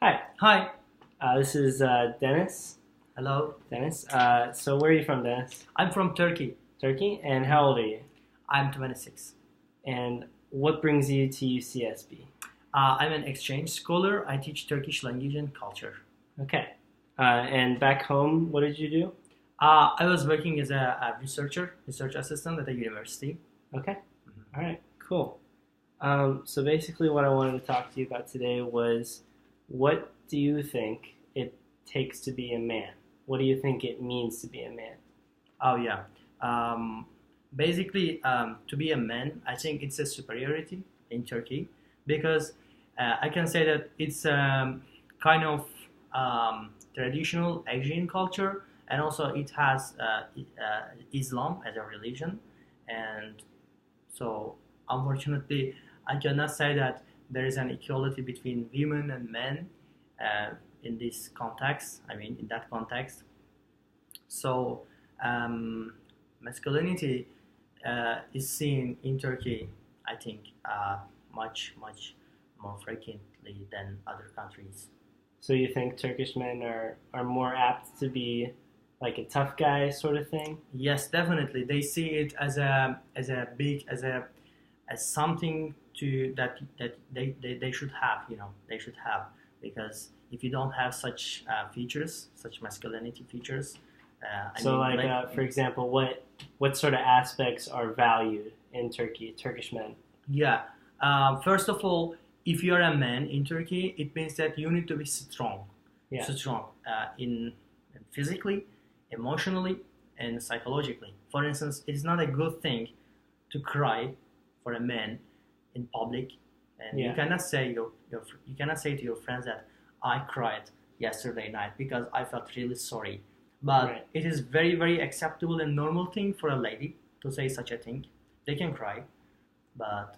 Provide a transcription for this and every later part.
Hi, Hi. this is Deniz. Hello. Deniz. So where are you from, Deniz? I'm from Turkey. Turkey. And how old are you? I'm 26. And what brings you to UCSB? I'm an exchange scholar. I teach Turkish language and culture. Okay. And back home, what did you do? I was working as a research assistant at a university. Okay. All right. Cool. So basically, what I wanted to talk to you about today was, what do you think it takes to be a man? What do you think it means to be a man? Oh, yeah. Basically, to be a man, I think it's a superiority in Turkey because I can say that it's kind of traditional Asian culture, and also it has Islam as a religion. And so, unfortunately, I cannot say that there is an equality between women and men uh, in this context. I mean, in that context. So, um, masculinity is seen in Turkey, I think, much more frequently than other countries. So you think Turkish men are more apt to be like a tough guy sort of thing? Yes, definitely. They see it as a big as something to that they should have. They should have, because if you don't have such features, such masculinity features, I So mean, like like for example, what sort of aspects are valued in Turkey, Turkish men? yeah. First of all, if you're a man in Turkey, it means that you need to be strong, Yeah. strong in physically, emotionally, and psychologically. For instance, it's not a good thing to cry for a man in public, and Yeah. you cannot say to your friends that I cried yesterday night because I felt really sorry. But Right. it is very acceptable and normal thing for a lady to say such a thing. They can cry, but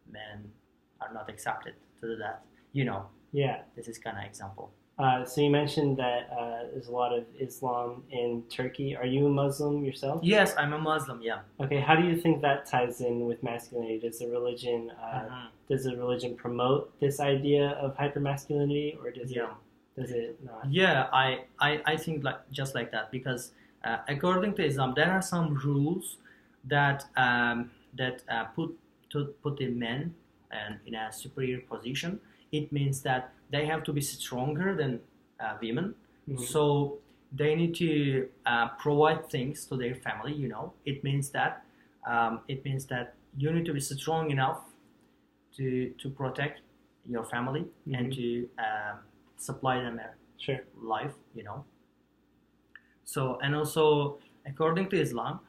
men are not accepted to do that. Yeah. This is kind of example. So you mentioned that there's a lot of Islam in Turkey. Are you a Muslim yourself? Yes, I'm a Muslim. Yeah. Okay. How do you think that ties in with masculinity? Mhm. Does the religion promote this idea of hypermasculinity, or Yeah. does it not? Yeah, I think like just like that, because according to Islam, there are some rules that put the men and in a superior position. It means that they have to be stronger than women, Mhm. so they need to provide things to their family. It means that you need to be strong enough to protect your family and Mhm. to supply them Sure. life. So, and also, according to Islam,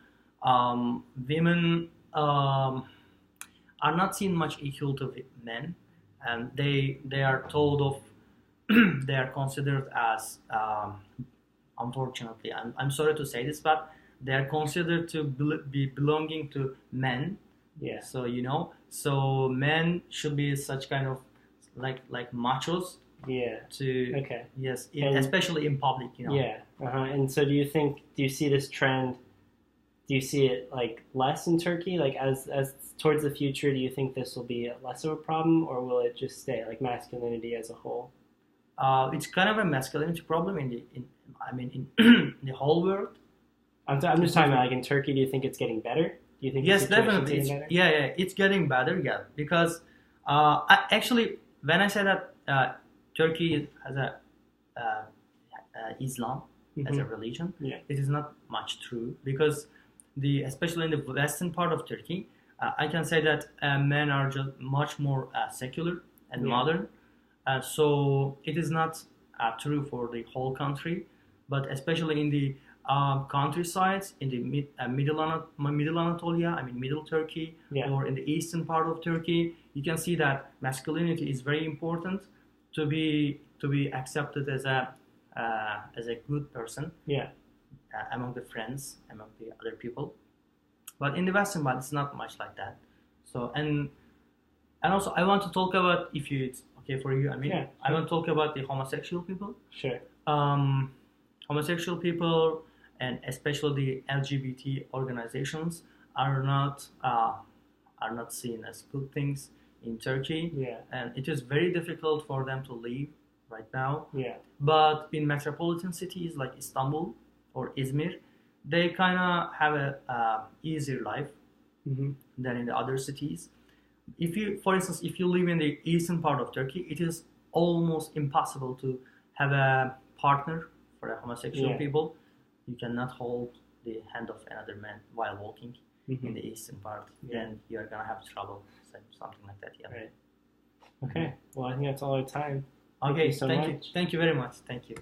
women are not seen much equal to men, and they are told of they are considered as unfortunately, I'm sorry to say this, but they are considered to be belonging to men. Yeah. So men should be such kind of like machos Yeah. to, Okay. yes, And especially in public. yeah. And so do you see this trend? Do you see it like less in Turkey? Like as towards the future, do you think this will be less of a problem, or will it just stay like masculinity as a whole? It's kind of a masculinity problem in the whole world. I'm just talking about like in Turkey. Do you think it's getting better? Do you think the Yes, situation's definitely. getting better? Yeah, it's getting better. Yeah, because actually, when I say that Turkey has a Islam as a Hmm. religion, Yeah. it is not much true, because especially in the western part of Turkey, I can say that men are just much more secular and Yeah. modern. So it is not true for the whole country, but especially in the countrysides, in the middle Anatolia, I mean middle Turkey, Yeah. or in the eastern part of Turkey, you can see that masculinity is very important to be accepted as a good person Yeah. among the friends, among the other people. But in the western part, it's not much like that. So, and also, I want to talk about, if it's okay for you. I mean, Yeah. I want to talk about the homosexual people. Sure. Um, Homosexual people, and especially the LGBT organizations, are not are not seen as good things in Turkey, Yeah. and it is very difficult for them to live right now. Yeah. But in metropolitan cities like Istanbul or Izmir, they kind of have a easier life Mm-hmm. than in the other cities. If you, for instance, if you live in the eastern part of Turkey, it is almost impossible to have a partner for the homosexual Yeah. people. You cannot hold the hand of another man while walking Mm-hmm. in the eastern part. Yeah. Then you are gonna have trouble, something like that. Yeah. Right. Okay. Well, I think that's all our time. Okay. you so Thank you. much. Thank you very much. Thank you.